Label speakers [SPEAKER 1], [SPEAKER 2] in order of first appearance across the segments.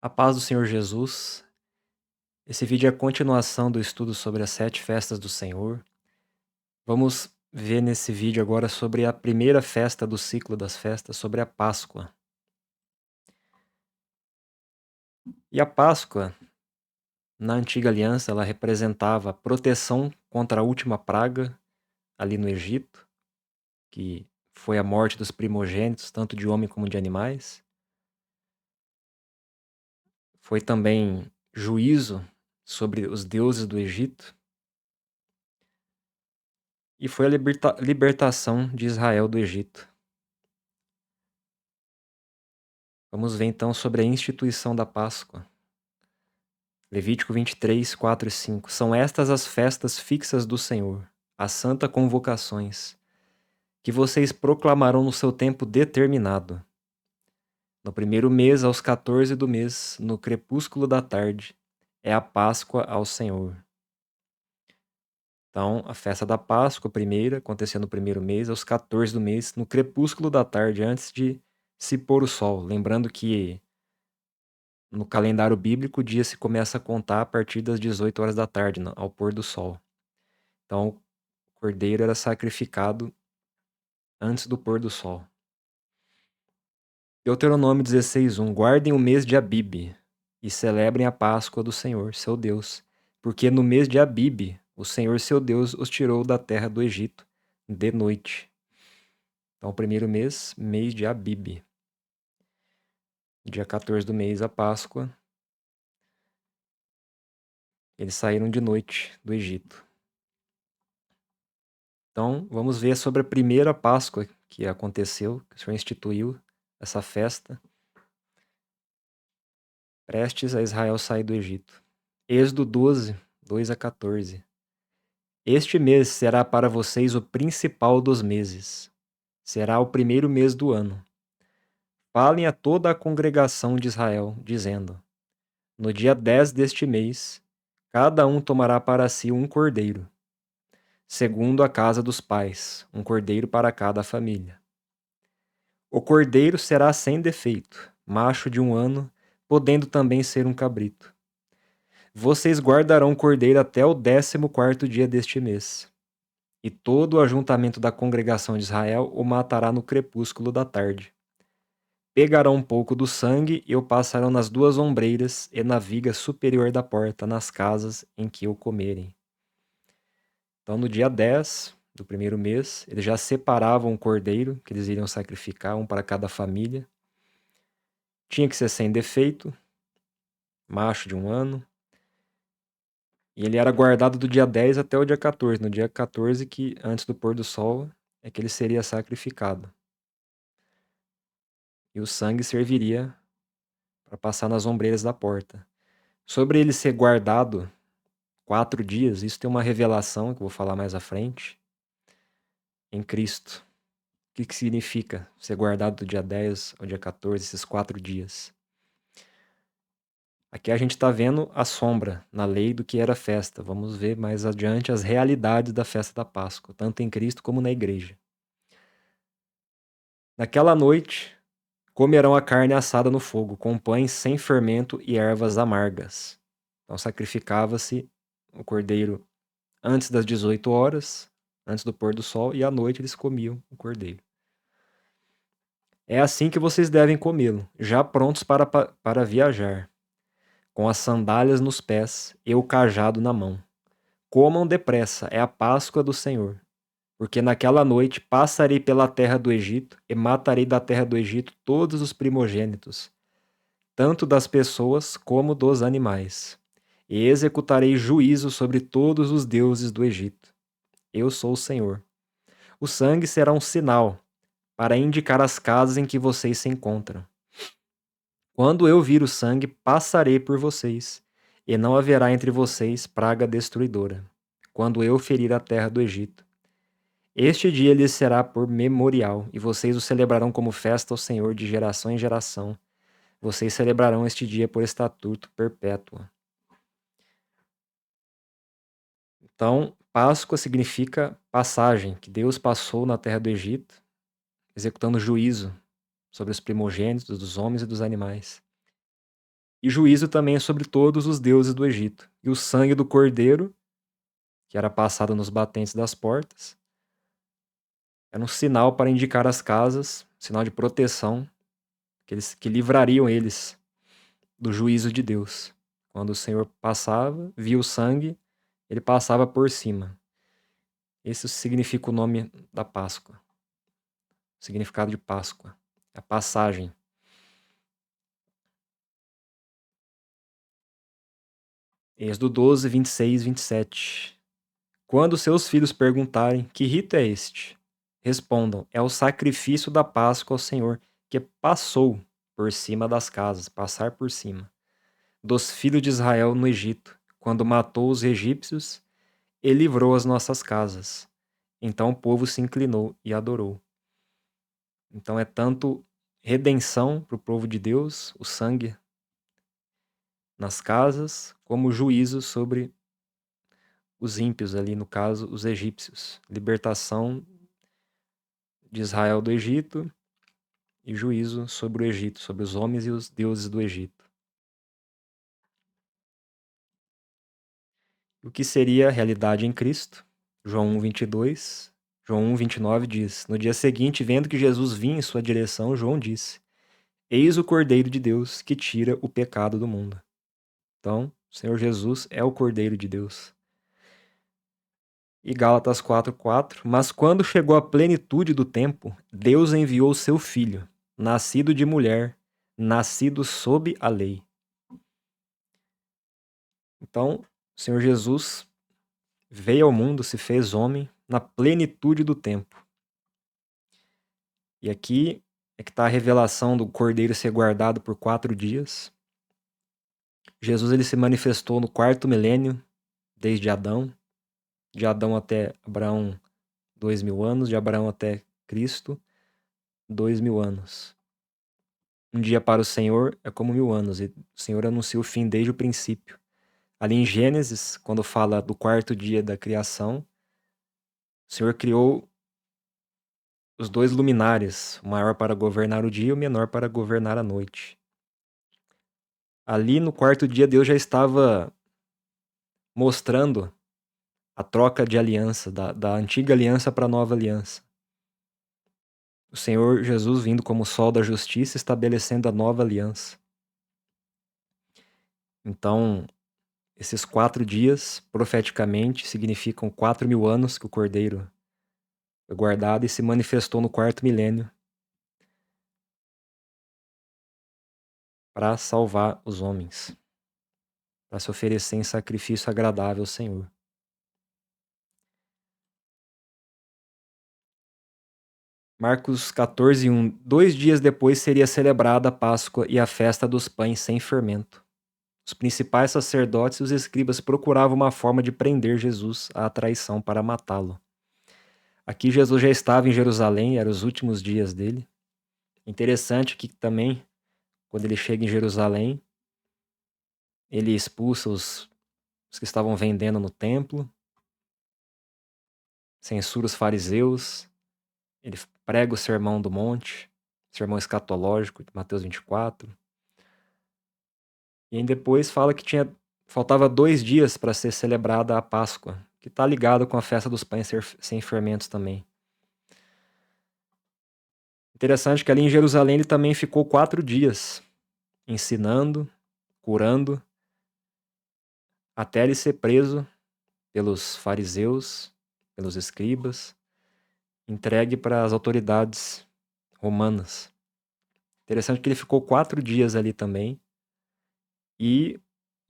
[SPEAKER 1] A paz do Senhor Jesus. Esse vídeo é a continuação do estudo sobre as 7 festas do Senhor. Vamos ver nesse vídeo agora sobre a primeira festa do ciclo das festas, sobre a Páscoa. E a Páscoa, na Antiga Aliança, ela representava a proteção contra a última praga ali no Egito, que foi a morte dos primogênitos, tanto de homem como de animais. Foi também juízo sobre os deuses do Egito. E foi a libertação de Israel do Egito. Vamos ver então sobre a instituição da Páscoa. Levítico 23, 4 e 5. São estas as festas fixas do Senhor, as santas convocações, que vocês proclamarão no seu tempo determinado. No primeiro mês, aos 14 do mês, no crepúsculo da tarde, é a Páscoa ao Senhor. Então, a festa da Páscoa, primeira, acontecia no primeiro mês, aos 14 do mês, no crepúsculo da tarde, antes de se pôr o sol. Lembrando que no calendário bíblico, o dia se começa a contar a partir das 18 horas da tarde, ao pôr do sol. Então, o cordeiro era sacrificado antes do pôr do sol. Deuteronômio 16:1. Guardem o mês de Abibe e celebrem a Páscoa do Senhor, seu Deus, porque no mês de Abibe, o Senhor, seu Deus, os tirou da terra do Egito de noite. Então, o primeiro mês, mês de Abibe. Dia 14 do mês, a Páscoa. Eles saíram de noite do Egito. Então, vamos ver sobre a primeira Páscoa que aconteceu, que o Senhor instituiu essa festa, prestes a Israel sair do Egito. Êxodo 12, 2 a 14. Este mês será para vocês o principal dos meses. Será o primeiro mês do ano. Falem a toda a congregação de Israel, dizendo: no dia 10 deste mês, cada um tomará para si um cordeiro, segundo a casa dos pais, um cordeiro para cada família. O cordeiro será sem defeito, macho de 1 ano, podendo também ser um cabrito. Vocês guardarão o cordeiro até o 14º dia deste mês. E todo o ajuntamento da congregação de Israel o matará no crepúsculo da tarde. Pegarão um pouco do sangue e o passarão nas 2 ombreiras e na viga superior da porta, nas casas em que o comerem. Então, no dia 10 do primeiro mês, eles já separavam o cordeiro que eles iriam sacrificar, um para cada família. Tinha que ser sem defeito, macho de 1 ano. E ele era guardado do dia 10 até o dia 14. No dia 14, que antes do pôr do sol, é que ele seria sacrificado. E o sangue serviria para passar nas ombreiras da porta. Sobre ele ser guardado 4 dias, isso tem uma revelação que eu vou falar mais à frente, em Cristo. O que significa ser guardado do dia 10 ao dia 14, esses 4 dias? Aqui a gente está vendo a sombra na lei do que era a festa. Vamos ver mais adiante as realidades da festa da Páscoa, tanto em Cristo como na igreja. Naquela noite, comerão a carne assada no fogo, com pães sem fermento e ervas amargas. Então sacrificava-se o cordeiro antes das 18 horas, antes do pôr do sol, e à noite eles comiam o cordeiro. É assim que vocês devem comê-lo, já prontos para viajar, com as sandálias nos pés e o cajado na mão. Comam depressa, é a Páscoa do Senhor. Porque naquela noite passarei pela terra do Egito e matarei da terra do Egito todos os primogênitos, tanto das pessoas como dos animais. E executarei juízo sobre todos os deuses do Egito. Eu sou o Senhor. O sangue será um sinal para indicar as casas em que vocês se encontram. Quando eu vir o sangue, passarei por vocês, e não haverá entre vocês praga destruidora, quando eu ferir a terra do Egito. Este dia lhes será por memorial, e vocês o celebrarão como festa ao Senhor de geração em geração. Vocês celebrarão este dia por estatuto perpétuo. Então, Páscoa significa passagem, que Deus passou na terra do Egito, executando juízo sobre os primogênitos dos homens e dos animais. E juízo também sobre todos os deuses do Egito. E o sangue do cordeiro, que era passado nos batentes das portas, era um sinal para indicar as casas, sinal de proteção, que livrariam eles do juízo de Deus. Quando o Senhor passava, via o sangue, ele passava por cima. Esse significa o nome da Páscoa. O significado de Páscoa. A passagem. Êxodo 12, 26, 27. Quando seus filhos perguntarem: que rito é este? Respondam: é o sacrifício da Páscoa ao Senhor, que passou por cima das casas, passar por cima, dos filhos de Israel no Egito, quando matou os egípcios e livrou as nossas casas. Então o povo se inclinou e adorou. Então é tanto redenção para o povo de Deus, o sangue nas casas, como juízo sobre os ímpios ali, no caso, os egípcios. Libertação de Israel do Egito e juízo sobre o Egito, sobre os homens e os deuses do Egito. O que seria a realidade em Cristo? João 1, 22. João 1, 29 diz: no dia seguinte, vendo que Jesus vinha em sua direção, João disse: eis o Cordeiro de Deus que tira o pecado do mundo. Então, o Senhor Jesus é o Cordeiro de Deus. E Gálatas 4:4, mas quando chegou a plenitude do tempo, Deus enviou seu filho, nascido de mulher, nascido sob a lei. Então, o Senhor Jesus veio ao mundo, se fez homem, na plenitude do tempo. E aqui é que está a revelação do Cordeiro ser guardado por 4 dias. Jesus ele se manifestou no 4º milênio, desde Adão. De Adão até Abraão, 2000 anos. De Abraão até Cristo, 2000 anos. Um dia para o Senhor é como 1000 anos. E o Senhor anuncia o fim desde o princípio. Ali em Gênesis, quando fala do 4º dia da criação, o Senhor criou os 2 luminares, o maior para governar o dia e o menor para governar a noite. Ali no 4º dia, Deus já estava mostrando a troca de aliança, da antiga aliança para a nova aliança. O Senhor Jesus vindo como o sol da justiça, estabelecendo a nova aliança. Então, esses 4 dias, profeticamente, significam 4.000 anos que o Cordeiro foi guardado e se manifestou no 4º milênio para salvar os homens, para se oferecer em sacrifício agradável ao Senhor. Marcos 14:1. 2 dias depois seria celebrada a Páscoa e a festa dos pães sem fermento. Os principais sacerdotes e os escribas procuravam uma forma de prender Jesus à traição para matá-lo. Aqui Jesus já estava em Jerusalém, eram os últimos dias dele. Interessante que também, quando ele chega em Jerusalém, ele expulsa os que estavam vendendo no templo, censura os fariseus, ele prega o sermão do monte, sermão escatológico de Mateus 24. E aí depois fala que faltava 2 dias para ser celebrada a Páscoa, que está ligado com a festa dos pães sem fermentos também. Interessante que ali em Jerusalém ele também ficou 4 dias ensinando, curando, até ele ser preso pelos fariseus, pelos escribas, entregue para as autoridades romanas. Interessante que ele ficou 4 dias ali também. E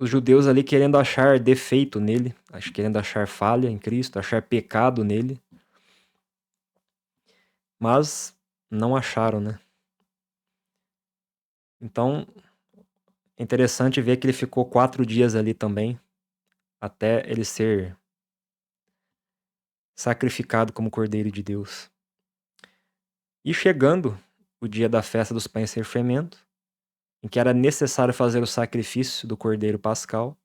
[SPEAKER 1] os judeus ali querendo achar defeito nele, querendo achar falha em Cristo, achar pecado nele. Mas não acharam, né? Então, é interessante ver que ele ficou 4 dias ali também, até ele ser sacrificado como Cordeiro de Deus. E chegando o dia da festa dos pães sem fermento, em que era necessário fazer o sacrifício do Cordeiro Pascal,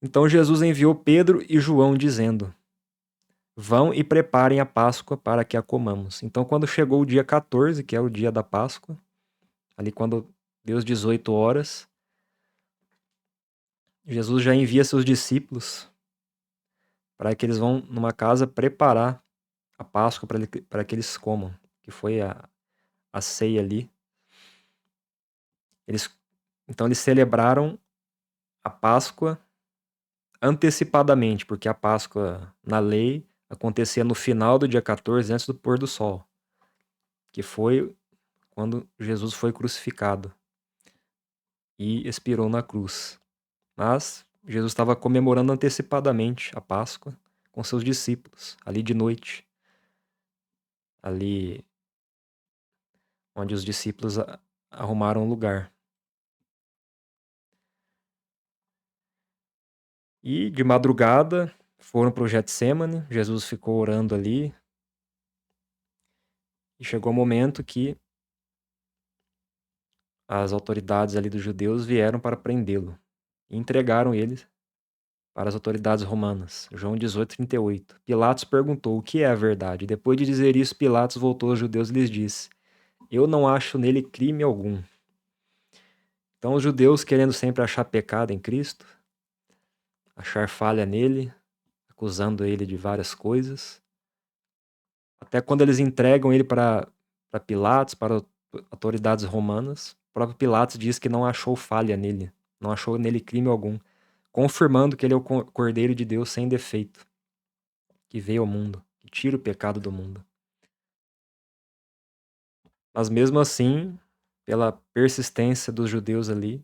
[SPEAKER 1] então Jesus enviou Pedro e João dizendo: vão e preparem a Páscoa para que a comamos. Então, quando chegou o dia 14, que é o dia da Páscoa, ali quando deu as 18 horas, Jesus já envia seus discípulos para que eles vão numa casa preparar a Páscoa para que eles comam, que foi a ceia ali. Então eles celebraram a Páscoa antecipadamente, porque a Páscoa na lei acontecia no final do dia 14, antes do pôr do sol, que foi quando Jesus foi crucificado e expirou na cruz. Mas Jesus estava comemorando antecipadamente a Páscoa com seus discípulos, ali de noite, ali onde os discípulos arrumaram um lugar. E de madrugada foram para o Getsêmani, Jesus ficou orando ali, e chegou o momento que as autoridades ali dos judeus vieram para prendê-lo e entregaram ele para as autoridades romanas. João 18:38. Pilatos perguntou: o que é a verdade? Depois de dizer isso, Pilatos voltou aos judeus e lhes disse: eu não acho nele crime algum. Então os judeus, querendo sempre achar pecado em Cristo, achar falha nele, acusando ele de várias coisas, até quando eles entregam ele para Pilatos, para autoridades romanas, o próprio Pilatos diz que não achou falha nele, não achou nele crime algum, confirmando que ele é o Cordeiro de Deus sem defeito, que veio ao mundo, que tira o pecado do mundo. Mas mesmo assim, pela persistência dos judeus ali,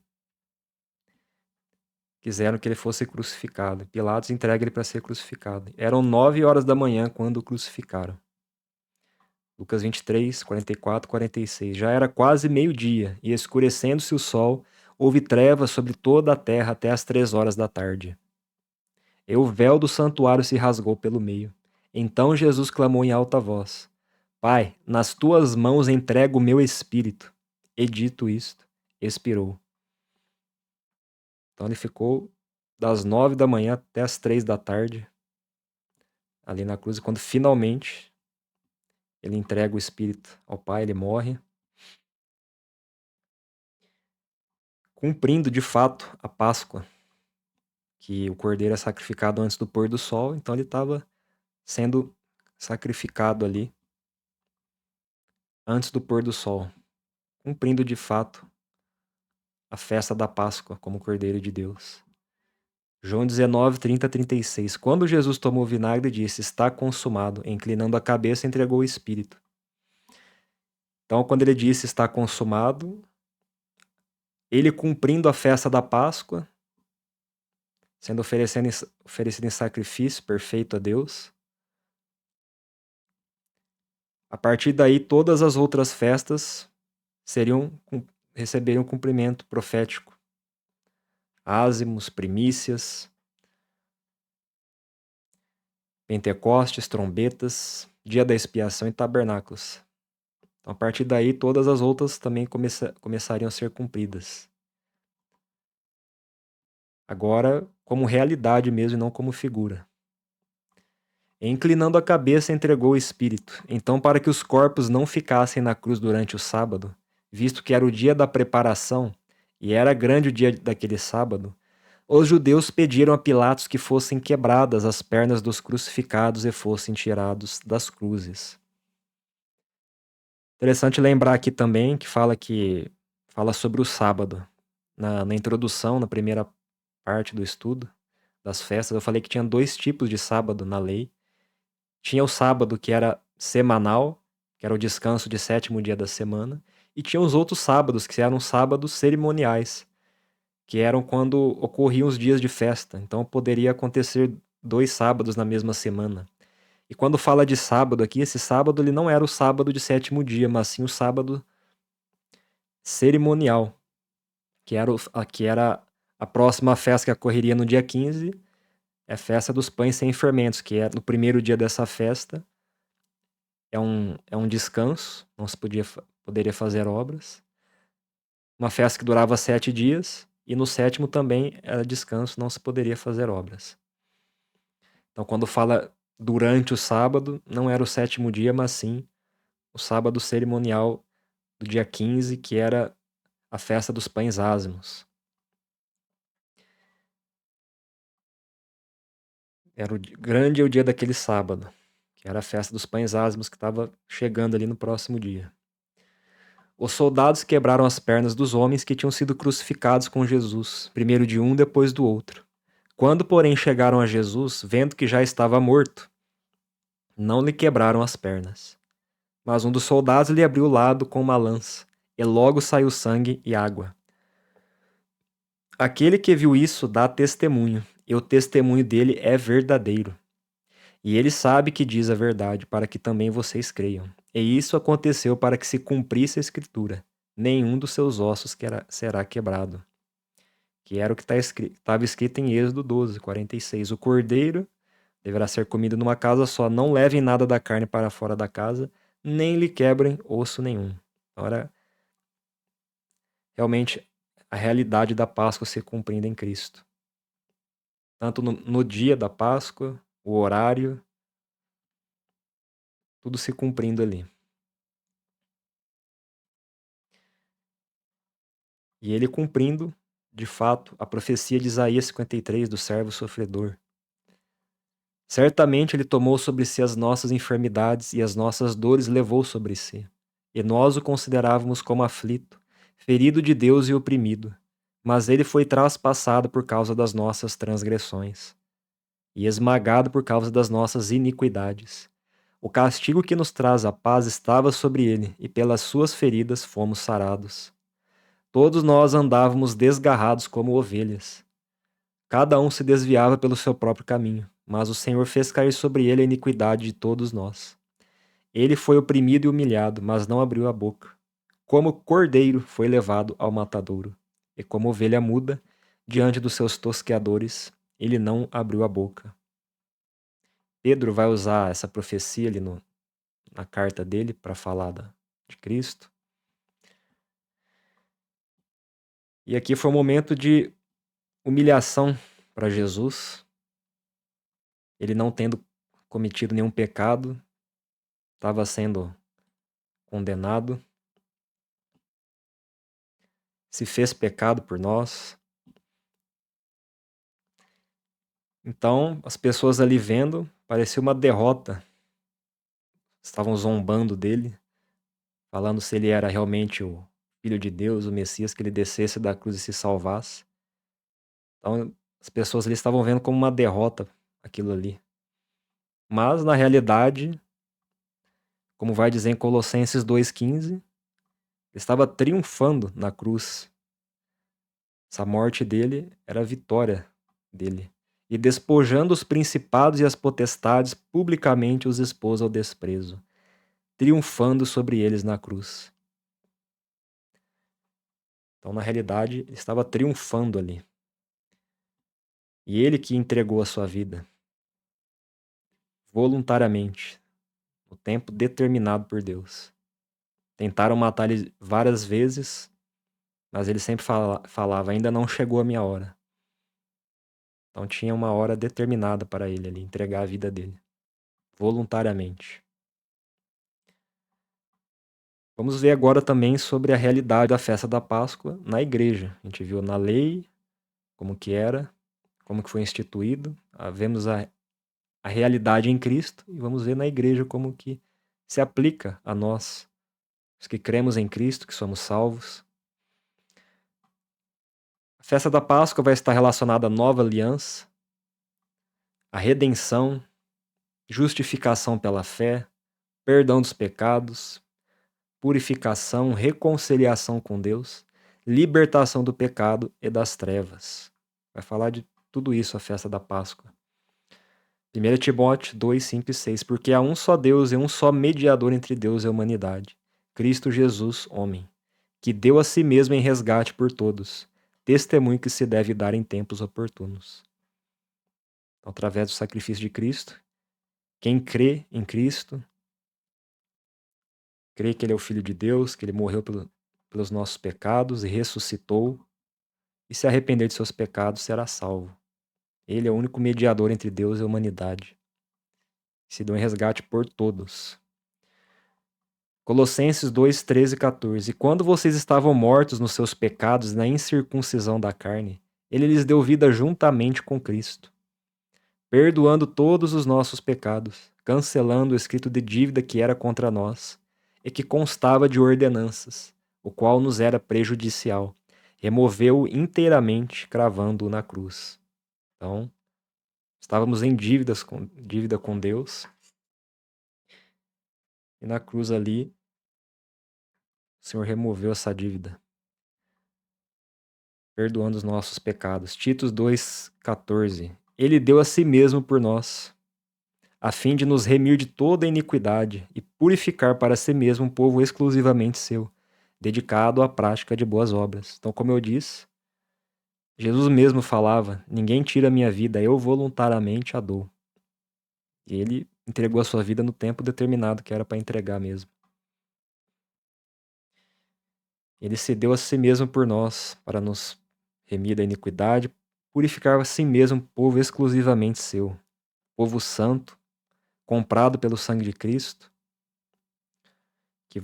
[SPEAKER 1] quiseram que ele fosse crucificado. Pilatos entrega ele para ser crucificado. Eram 9 horas da manhã quando o crucificaram. Lucas 23, 44, 46. Já era quase meio-dia, e escurecendo-se o sol, houve trevas sobre toda a terra até as 3 horas da tarde. E o véu do santuário se rasgou pelo meio. Então Jesus clamou em alta voz: Pai, nas tuas mãos entrego o meu espírito. E dito isto, expirou. Então ele ficou das 9 da manhã até as 3 da tarde, ali na cruz, e quando finalmente ele entrega o espírito ao Pai, ele morre, cumprindo de fato a Páscoa, que o cordeiro é sacrificado antes do pôr do sol, então ele estava sendo sacrificado ali antes do pôr do sol, cumprindo de fato a festa da Páscoa como Cordeiro de Deus. João 19, 30, 36. Quando Jesus tomou o vinagre, disse: está consumado. Inclinando a cabeça, entregou o espírito. Então, quando ele disse está consumado, ele cumprindo a festa da Páscoa, sendo oferecido em sacrifício perfeito a Deus. A partir daí, todas as outras festas receberiam cumprimento profético. Ázimos, primícias, Pentecostes, trombetas, dia da expiação e tabernáculos. Então, a partir daí, todas as outras também começariam a ser cumpridas. Agora, como realidade mesmo e não como figura. E, inclinando a cabeça, entregou o espírito. Então, para que os corpos não ficassem na cruz durante o sábado, visto que era o dia da preparação, e era grande o dia daquele sábado, os judeus pediram a Pilatos que fossem quebradas as pernas dos crucificados e fossem tirados das cruzes. Interessante lembrar aqui também que fala sobre o sábado. Na introdução, na primeira parte do estudo das festas, eu falei que tinha 2 tipos de sábado na lei. Tinha o sábado que era semanal, que era o descanso de 7º dia da semana, e tinha os outros sábados, que eram sábados cerimoniais, que eram quando ocorriam os dias de festa. Então poderia acontecer 2 sábados na mesma semana. E quando fala de sábado aqui, esse sábado ele não era o sábado de 7º dia, mas sim o sábado cerimonial, que era a próxima festa que ocorreria no dia 15, é a festa dos pães sem fermentos, que é no primeiro dia dessa festa, é um descanso, não se poderia fazer obras. Uma festa que durava 7 dias, e no 7º também era descanso, não se poderia fazer obras. Então, quando fala durante o sábado, não era o 7º dia, mas sim o sábado cerimonial do dia 15, que era a festa dos pães ázimos. Era grande o dia daquele sábado, que era a festa dos pães ázimos que estava chegando ali no próximo dia. Os soldados quebraram as pernas dos homens que tinham sido crucificados com Jesus, primeiro de um, depois do outro. Quando, porém, chegaram a Jesus, vendo que já estava morto, não lhe quebraram as pernas. Mas um dos soldados lhe abriu o lado com uma lança, e logo saiu sangue e água. Aquele que viu isso dá testemunho, e o testemunho dele é verdadeiro. E ele sabe que diz a verdade, para que também vocês creiam. E isso aconteceu para que se cumprisse a escritura: nenhum dos seus ossos será quebrado. Que era o que estava escrito em Êxodo 12, 46. O cordeiro deverá ser comido numa casa só. Não levem nada da carne para fora da casa, nem lhe quebrem osso nenhum. Então era realmente a realidade da Páscoa se cumprindo em Cristo. Tanto no dia da Páscoa, o horário, tudo se cumprindo ali. E ele cumprindo, de fato, a profecia de Isaías 53 do servo sofredor. Certamente ele tomou sobre si as nossas enfermidades e as nossas dores levou sobre si. E nós o considerávamos como aflito, ferido de Deus e oprimido. Mas ele foi traspassado por causa das nossas transgressões e esmagado por causa das nossas iniquidades. O castigo que nos traz a paz estava sobre ele, e pelas suas feridas fomos sarados. Todos nós andávamos desgarrados como ovelhas. Cada um se desviava pelo seu próprio caminho, mas o Senhor fez cair sobre ele a iniquidade de todos nós. Ele foi oprimido e humilhado, mas não abriu a boca. Como cordeiro foi levado ao matadouro, e como ovelha muda, diante dos seus tosqueadores, ele não abriu a boca. Pedro vai usar essa profecia ali na carta dele para falar de Cristo. E aqui foi um momento de humilhação para Jesus. Ele não tendo cometido nenhum pecado, estava sendo condenado, se fez pecado por nós. Então, as pessoas ali vendo, parecia uma derrota. Estavam zombando dele, falando se ele era realmente o Filho de Deus, o Messias, que ele descesse da cruz e se salvasse. Então, as pessoas ali estavam vendo como uma derrota aquilo ali. Mas, na realidade, como vai dizer em Colossenses 2,15, ele estava triunfando na cruz. Essa morte dele era a vitória dele. E despojando os principados e as potestades, publicamente os expôs ao desprezo, triunfando sobre eles na cruz. Então, na realidade, ele estava triunfando ali. E ele que entregou a sua vida voluntariamente, no tempo determinado por Deus. Tentaram matar ele várias vezes, mas ele sempre falava: ainda não chegou a minha hora. Então tinha uma hora determinada para ele ali, entregar a vida dele, voluntariamente. Vamos ver agora também sobre a realidade da festa da Páscoa na igreja. A gente viu na lei como que era, como que foi instituído. Vemos a realidade em Cristo e vamos ver na igreja como que se aplica a nós, os que cremos em Cristo, que somos salvos. A festa da Páscoa vai estar relacionada à nova aliança, à redenção, justificação pela fé, perdão dos pecados, purificação, reconciliação com Deus, libertação do pecado e das trevas. Vai falar de tudo isso a festa da Páscoa. 1 Timóteo 2, 5 e 6. Porque há um só Deus e um só mediador entre Deus e a humanidade, Cristo Jesus, homem, que deu a si mesmo em resgate por todos, testemunho que se deve dar em tempos oportunos. Então, através do sacrifício de Cristo, quem crê em Cristo, crê que ele é o Filho de Deus, que ele morreu pelos nossos pecados e ressuscitou, e se arrepender de seus pecados será salvo. Ele é o único mediador entre Deus e a humanidade. Se deu em resgate por todos. Colossenses 2, 13 e 14. E quando vocês estavam mortos nos seus pecados e na incircuncisão da carne, ele lhes deu vida juntamente com Cristo. perdoando todos os nossos pecados, cancelando o escrito de dívida que era contra nós e que constava de ordenanças, o qual nos era prejudicial. Removeu-o inteiramente, cravando-o na cruz. Então, estávamos em dívida com Deus, e na cruz ali, o Senhor removeu essa dívida, perdoando os nossos pecados. Titos 2,14. Ele deu a si mesmo por nós, a fim de nos remir de toda iniquidade e purificar para si mesmo um povo exclusivamente seu, dedicado à prática de boas obras. Então, como eu disse, Jesus mesmo falava: ninguém tira a minha vida, eu voluntariamente a dou. E ele entregou a sua vida no tempo determinado que era para entregar mesmo. Ele se deu a si mesmo por nós, para nos remir da iniquidade, purificar a si mesmo um povo exclusivamente seu, povo santo, comprado pelo sangue de Cristo, que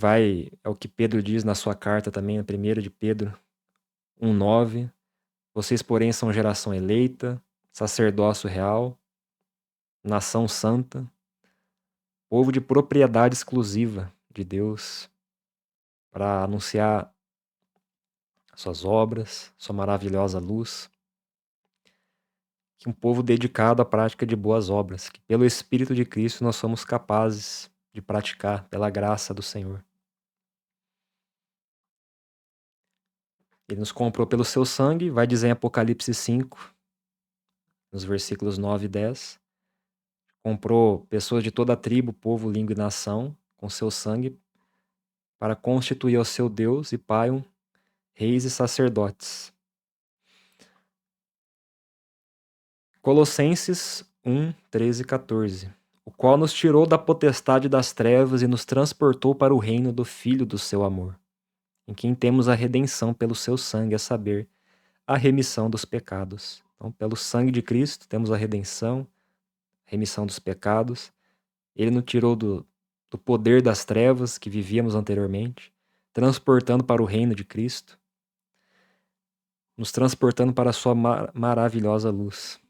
[SPEAKER 1] é o que Pedro diz na sua carta também, na 1 de Pedro 1,9. Vocês, porém, são geração eleita, sacerdócio real, nação santa, povo de propriedade exclusiva de Deus, para anunciar suas obras, sua maravilhosa luz. Que um povo dedicado à prática de boas obras, que pelo Espírito de Cristo nós somos capazes de praticar, pela graça do Senhor. Ele nos comprou pelo seu sangue, vai dizer em Apocalipse 5, nos versículos 9 e 10. Comprou pessoas de toda a tribo, povo, língua e nação, com seu sangue, para constituir ao seu Deus e Pai reis e sacerdotes. Colossenses 1, 13 e 14. O qual nos tirou da potestade das trevas e nos transportou para o reino do Filho do seu amor, em quem temos a redenção pelo seu sangue, a saber, a remissão dos pecados. Então, pelo sangue de Cristo, temos a redenção, remissão dos pecados. Ele nos tirou do poder das trevas que vivíamos anteriormente, transportando para o reino de Cristo, nos transportando para a sua maravilhosa luz.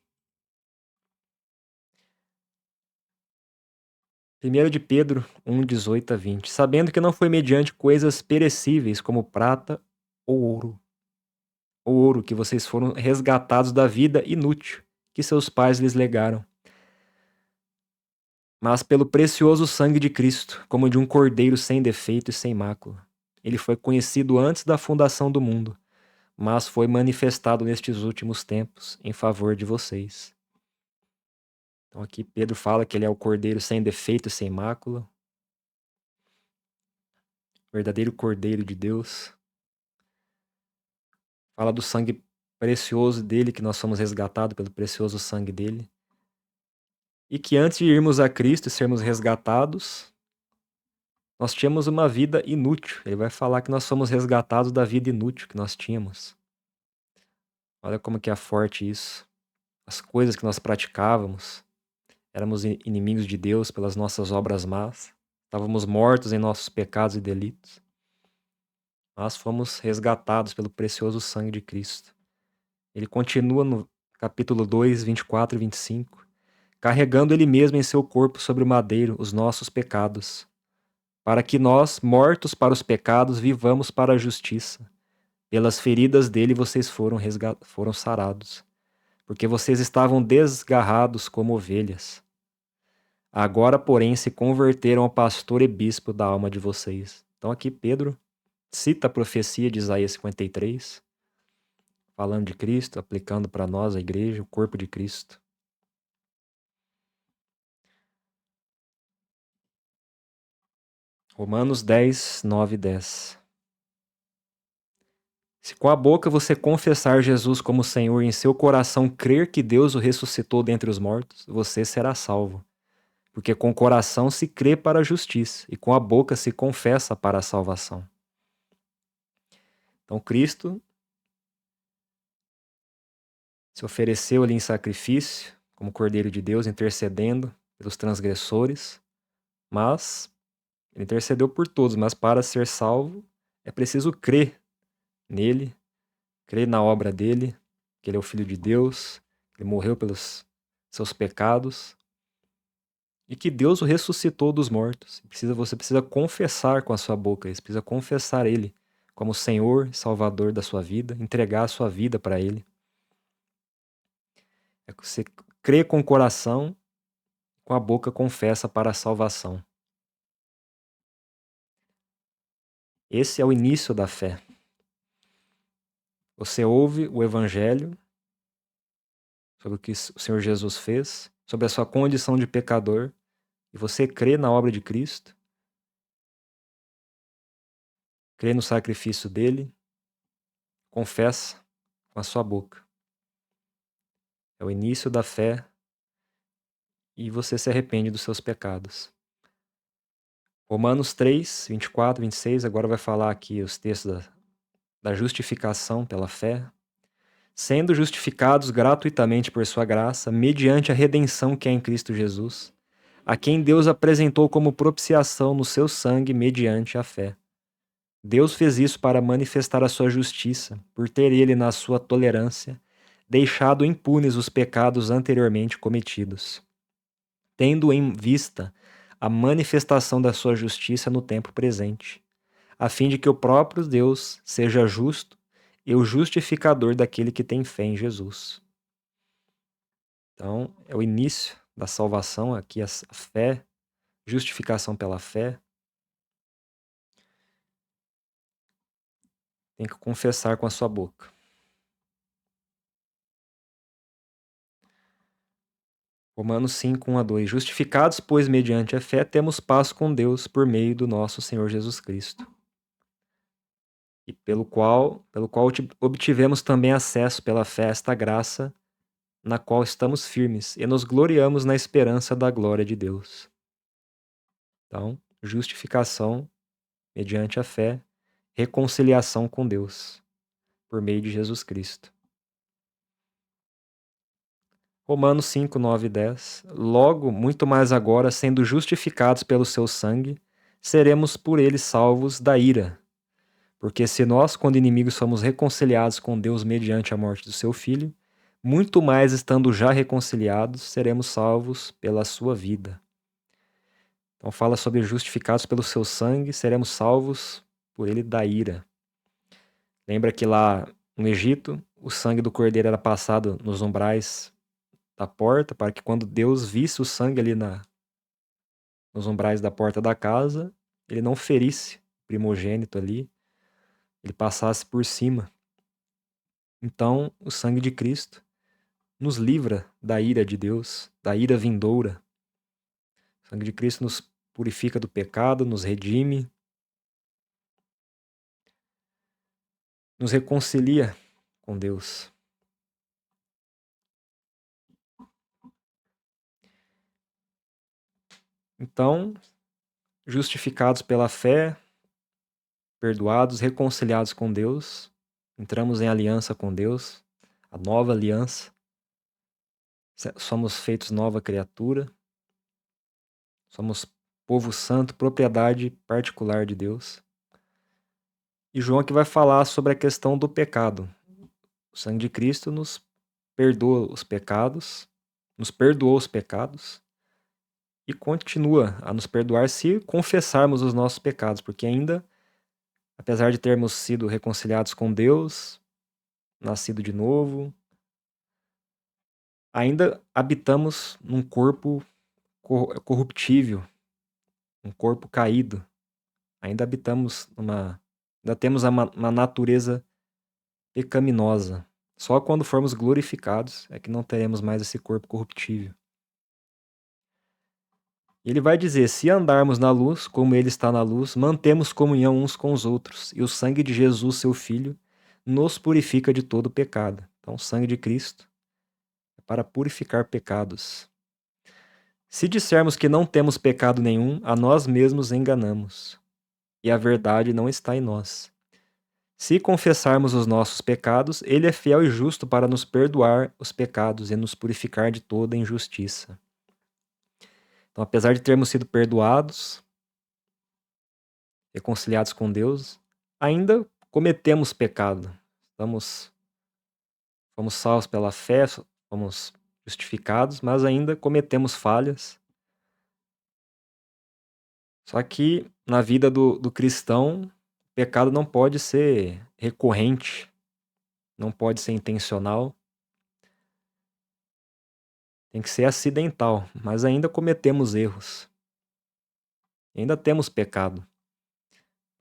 [SPEAKER 1] 1 de Pedro 1, 18 a 20. Sabendo que não foi mediante coisas perecíveis como prata ou ouro que vocês foram resgatados da vida inútil que seus pais lhes legaram, mas pelo precioso sangue de Cristo, como de um cordeiro sem defeito e sem mácula. Ele foi conhecido antes da fundação do mundo, mas foi manifestado nestes últimos tempos em favor de vocês. Então aqui Pedro fala que ele é o cordeiro sem defeito e sem mácula, verdadeiro cordeiro de Deus. Fala do sangue precioso dele, que nós somos resgatados pelo precioso sangue dele. E que antes de irmos a Cristo e sermos resgatados, nós tínhamos uma vida inútil. Ele vai falar que nós somos resgatados da vida inútil que nós tínhamos. Olha como que é forte isso. As coisas que nós praticávamos, éramos inimigos de Deus pelas nossas obras más. Estávamos mortos em nossos pecados e delitos. Mas fomos resgatados pelo precioso sangue de Cristo. Ele continua no capítulo 2, 24 e 25. Carregando ele mesmo em seu corpo sobre o madeiro os nossos pecados, para que nós, mortos para os pecados, vivamos para a justiça. Pelas feridas dele vocês foram sarados, porque vocês estavam desgarrados como ovelhas. Agora, porém, se converteram ao pastor e bispo da alma de vocês. Então aqui Pedro cita a profecia de Isaías 53, falando de Cristo, aplicando para nós, a igreja, o corpo de Cristo. Romanos 10, 9 e 10. Se com a boca você confessar Jesus como Senhor e em seu coração crer que Deus o ressuscitou dentre os mortos, você será salvo. Porque com o coração se crê para a justiça e com a boca se confessa para a salvação. Então Cristo se ofereceu ali em sacrifício, como Cordeiro de Deus, intercedendo pelos transgressores, mas ele intercedeu por todos, mas para ser salvo é preciso crer nele, crer na obra dele, que ele é o Filho de Deus, ele morreu pelos seus pecados, e que Deus o ressuscitou dos mortos. Você precisa confessar com a sua boca, você precisa confessar Ele como Senhor e Salvador da sua vida, entregar a sua vida para Ele. É que você crê com o coração, com a boca confessa para a salvação. Esse é o início da fé. Você ouve o Evangelho sobre o que o Senhor Jesus fez, sobre a sua condição de pecador, e você crê na obra de Cristo, crê no sacrifício dele, confessa com a sua boca. É o início da fé e você se arrepende dos seus pecados. Romanos 3, 24, 26, agora vai falar aqui os textos da justificação pela fé. Sendo justificados gratuitamente por sua graça, mediante a redenção que é em Cristo Jesus, a quem Deus apresentou como propiciação no seu sangue mediante a fé. Deus fez isso para manifestar a sua justiça, por ter ele, na sua tolerância, deixado impunes os pecados anteriormente cometidos, tendo em vista a manifestação da sua justiça no tempo presente, a fim de que o próprio Deus seja justo e o justificador daquele que tem fé em Jesus. Então, é o início da salvação, aqui a fé, justificação pela fé. Tem que confessar com a sua boca. Romanos 5, 1 a 2. Justificados, pois, mediante a fé, temos paz com Deus por meio do nosso Senhor Jesus Cristo, e pelo qual obtivemos também acesso pela fé a esta graça, na qual estamos firmes, e nos gloriamos na esperança da glória de Deus. Então, justificação mediante a fé, reconciliação com Deus, por meio de Jesus Cristo. Romanos 5, 9 e 10. Logo, muito mais agora, sendo justificados pelo seu sangue, seremos por ele salvos da ira. Porque se nós, quando inimigos, somos reconciliados com Deus mediante a morte do seu Filho, muito mais estando já reconciliados, seremos salvos pela sua vida. Então fala sobre justificados pelo seu sangue, seremos salvos por ele da ira. Lembra que lá no Egito, o sangue do cordeiro era passado nos umbrais da porta, para que quando Deus visse o sangue ali nos umbrais da porta da casa, ele não ferisse o primogênito ali, ele passasse por cima. Então, o sangue de Cristo nos livra da ira de Deus, da ira vindoura. O sangue de Cristo nos purifica do pecado, nos redime, nos reconcilia com Deus. Então, justificados pela fé, perdoados, reconciliados com Deus, entramos em aliança com Deus, a nova aliança, somos feitos nova criatura, somos povo santo, propriedade particular de Deus. E João aqui vai falar sobre a questão do pecado. O sangue de Cristo nos perdoa os pecados, nos perdoou os pecados e continua a nos perdoar se confessarmos os nossos pecados, porque ainda, apesar de termos sido reconciliados com Deus, nascido de novo, ainda habitamos num corpo corruptível, um corpo caído. Ainda ainda temos uma natureza pecaminosa. Só quando formos glorificados é que não teremos mais esse corpo corruptível. Ele vai dizer: se andarmos na luz, como ele está na luz, mantemos comunhão uns com os outros, e o sangue de Jesus, seu Filho, nos purifica de todo pecado. Então, o sangue de Cristo é para purificar pecados. Se dissermos que não temos pecado nenhum, a nós mesmos enganamos, e a verdade não está em nós. Se confessarmos os nossos pecados, ele é fiel e justo para nos perdoar os pecados e nos purificar de toda injustiça. Então, apesar de termos sido perdoados, reconciliados com Deus, ainda cometemos pecado. Fomos salvos pela fé, fomos justificados, mas ainda cometemos falhas. Só que na vida do cristão, o pecado não pode ser recorrente, não pode ser intencional, tem que ser acidental, mas ainda cometemos erros, ainda temos pecado,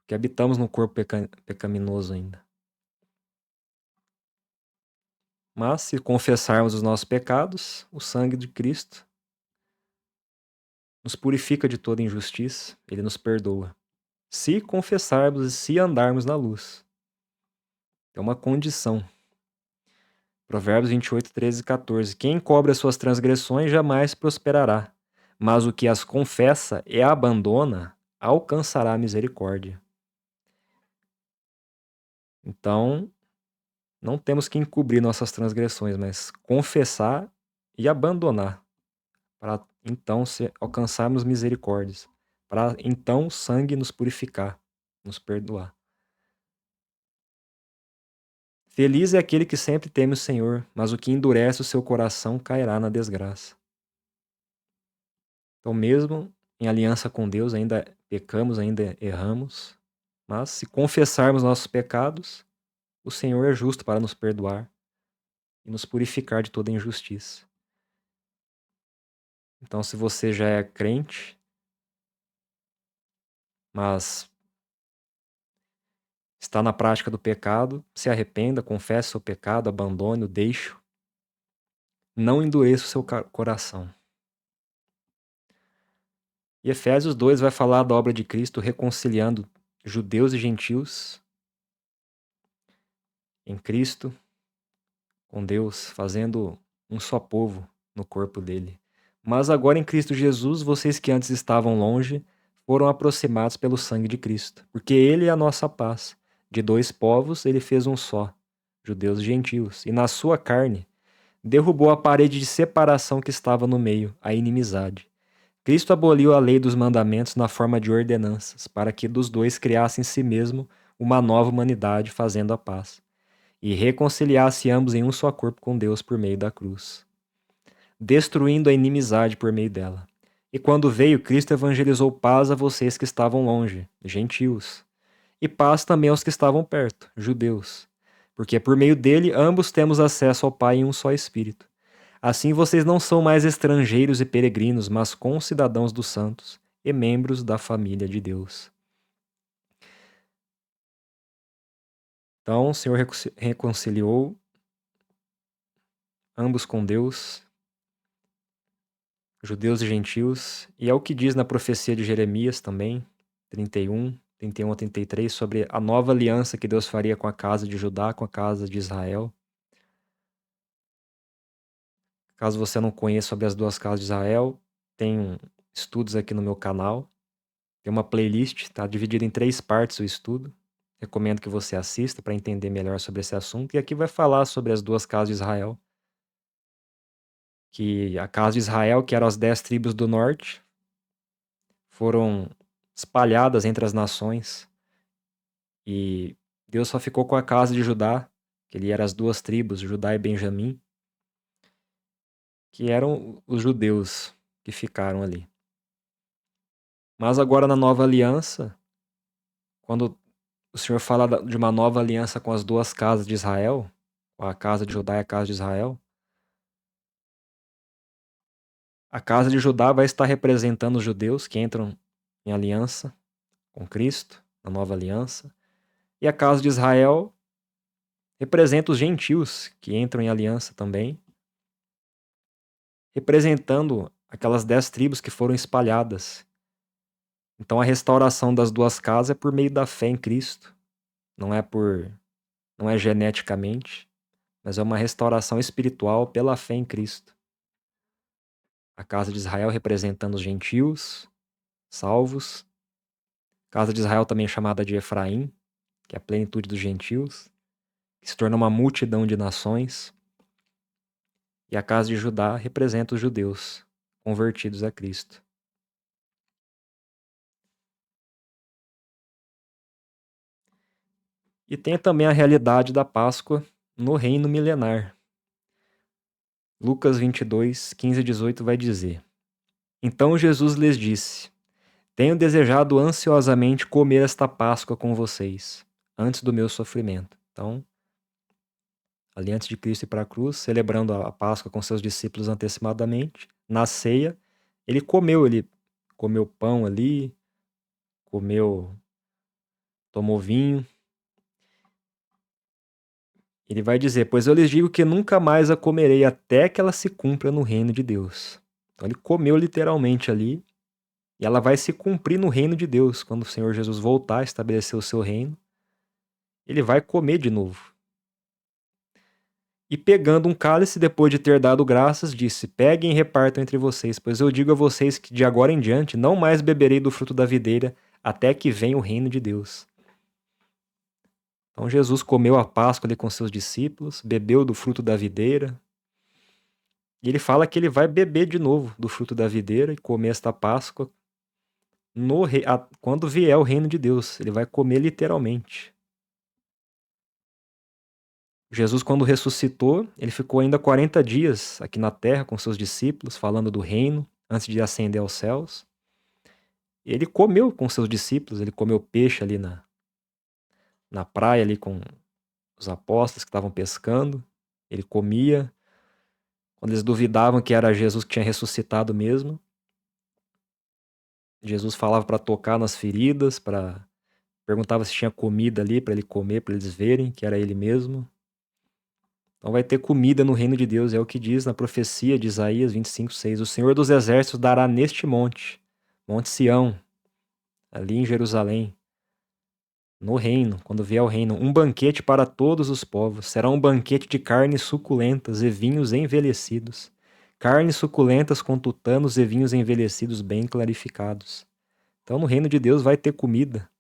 [SPEAKER 1] porque habitamos no corpo pecaminoso ainda. Mas se confessarmos os nossos pecados, o sangue de Cristo nos purifica de toda injustiça, ele nos perdoa. Se confessarmos e se andarmos na luz. É uma condição. Provérbios 28, 13 e 14. Quem encobre as suas transgressões jamais prosperará, mas o que as confessa e abandona alcançará a misericórdia. Então, não temos que encobrir nossas transgressões, mas confessar e abandonar, para então alcançarmos misericórdias, para então o sangue nos purificar, nos perdoar. Feliz é aquele que sempre teme o Senhor, mas o que endurece o seu coração cairá na desgraça. Então, mesmo em aliança com Deus, ainda pecamos, ainda erramos, mas se confessarmos nossos pecados, o Senhor é justo para nos perdoar e nos purificar de toda injustiça. Então, se você já é crente, mas está na prática do pecado, se arrependa, confesse seu pecado, abandone-o, deixe-o. Não endureça o seu coração. E Efésios 2 vai falar da obra de Cristo reconciliando judeus e gentios em Cristo com Deus, fazendo um só povo no corpo dele. Mas agora em Cristo Jesus, vocês que antes estavam longe, foram aproximados pelo sangue de Cristo, porque ele é a nossa paz. De dois povos ele fez um só, judeus e gentios, e na sua carne derrubou a parede de separação que estava no meio, a inimizade. Cristo aboliu a lei dos mandamentos na forma de ordenanças, para que dos dois criasse em si mesmo uma nova humanidade, fazendo a paz, e reconciliasse ambos em um só corpo com Deus por meio da cruz, destruindo a inimizade por meio dela. E quando veio, Cristo evangelizou paz a vocês que estavam longe, gentios, e paz também aos que estavam perto, judeus, porque por meio dele ambos temos acesso ao Pai em um só Espírito. Assim vocês não são mais estrangeiros e peregrinos, mas concidadãos dos santos e membros da família de Deus. Então o Senhor reconciliou ambos com Deus, judeus e gentios, e é o que diz na profecia de Jeremias também, 31 a 33, sobre a nova aliança que Deus faria com a casa de Judá, com a casa de Israel. Caso você não conheça sobre as duas casas de Israel, tem estudos aqui no meu canal. Tem uma playlist, está dividida em 3 partes o estudo. Recomendo que você assista para entender melhor sobre esse assunto. E aqui vai falar sobre as duas casas de Israel. Que a casa de Israel, que eram as 10 tribos do norte, foram espalhadas entre as nações. E Deus só ficou com a casa de Judá, que ele era as 2 tribos, Judá e Benjamim, que eram os judeus que ficaram ali. Mas agora na nova aliança, quando o Senhor fala de uma nova aliança com as 2 casas de Israel, com a casa de Judá e a casa de Israel, a casa de Judá vai estar representando os judeus que entram em aliança com Cristo, na nova aliança, e a casa de Israel representa os gentios que entram em aliança também, representando aquelas 10 tribos que foram espalhadas. Então a restauração das 2 casas é por meio da fé em Cristo, não é geneticamente, mas é uma restauração espiritual pela fé em Cristo. A casa de Israel representando os gentios, salvos. A casa de Israel também é chamada de Efraim, que é a plenitude dos gentios, que se torna uma multidão de nações. E a casa de Judá representa os judeus, convertidos a Cristo. E tem também a realidade da Páscoa no reino milenar. Lucas 22, 15 e 18 vai dizer: Então Jesus lhes disse: Tenho desejado ansiosamente comer esta Páscoa com vocês, antes do meu sofrimento. Então, ali antes de Cristo ir para a cruz, celebrando a Páscoa com seus discípulos antecipadamente, na ceia, ele comeu pão ali, tomou vinho. Ele vai dizer: Pois eu lhes digo que nunca mais a comerei até que ela se cumpra no reino de Deus. Então ele comeu literalmente ali, e ela vai se cumprir no reino de Deus. Quando o Senhor Jesus voltar a estabelecer o seu reino, ele vai comer de novo. E pegando um cálice, depois de ter dado graças, disse: Peguem e repartam entre vocês, pois eu digo a vocês que de agora em diante não mais beberei do fruto da videira até que venha o reino de Deus. Então Jesus comeu a Páscoa ali com seus discípulos, bebeu do fruto da videira, e ele fala que ele vai beber de novo do fruto da videira e comer esta Páscoa quando vier o reino de Deus. Ele vai comer literalmente. Jesus, quando ressuscitou, ele ficou ainda 40 dias aqui na terra com seus discípulos, falando do reino, antes de ascender aos céus. Ele comeu com seus discípulos, ele comeu peixe ali na praia, ali com os apóstolos que estavam pescando. Ele comia. Quando eles duvidavam que era Jesus que tinha ressuscitado mesmo, Jesus falava para tocar nas feridas, perguntava se tinha comida ali para ele comer, para eles verem que era ele mesmo. Então vai ter comida no reino de Deus, é o que diz na profecia de Isaías 25:6. O Senhor dos Exércitos dará neste monte, Monte Sião, ali em Jerusalém, no reino, quando vier o reino, um banquete para todos os povos. Será um banquete de carnes suculentas e vinhos envelhecidos. Carnes suculentas com tutanos e vinhos envelhecidos bem clarificados. Então no reino de Deus vai ter comida.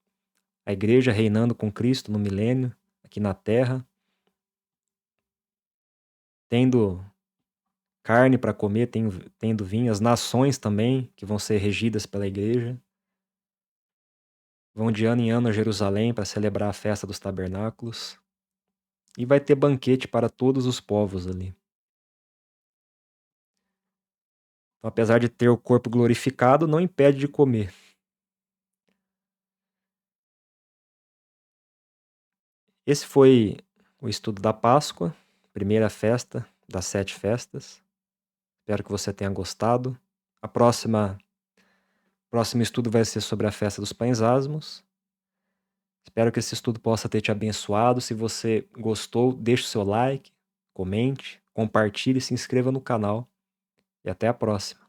[SPEAKER 1] A igreja reinando com Cristo no milênio, aqui na terra, tendo carne para comer, tendo vinho, as nações também, que vão ser regidas pela igreja, vão de ano em ano a Jerusalém para celebrar a festa dos tabernáculos, e vai ter banquete para todos os povos ali. Então, apesar de ter o corpo glorificado, não impede de comer. Esse foi o estudo da Páscoa, primeira festa das 7 festas. Espero que você tenha gostado. Próximo estudo vai ser sobre a festa dos pães asmos. Espero que esse estudo possa ter te abençoado. Se você gostou, deixe o seu like, comente, compartilhe e se inscreva no canal. E até a próxima.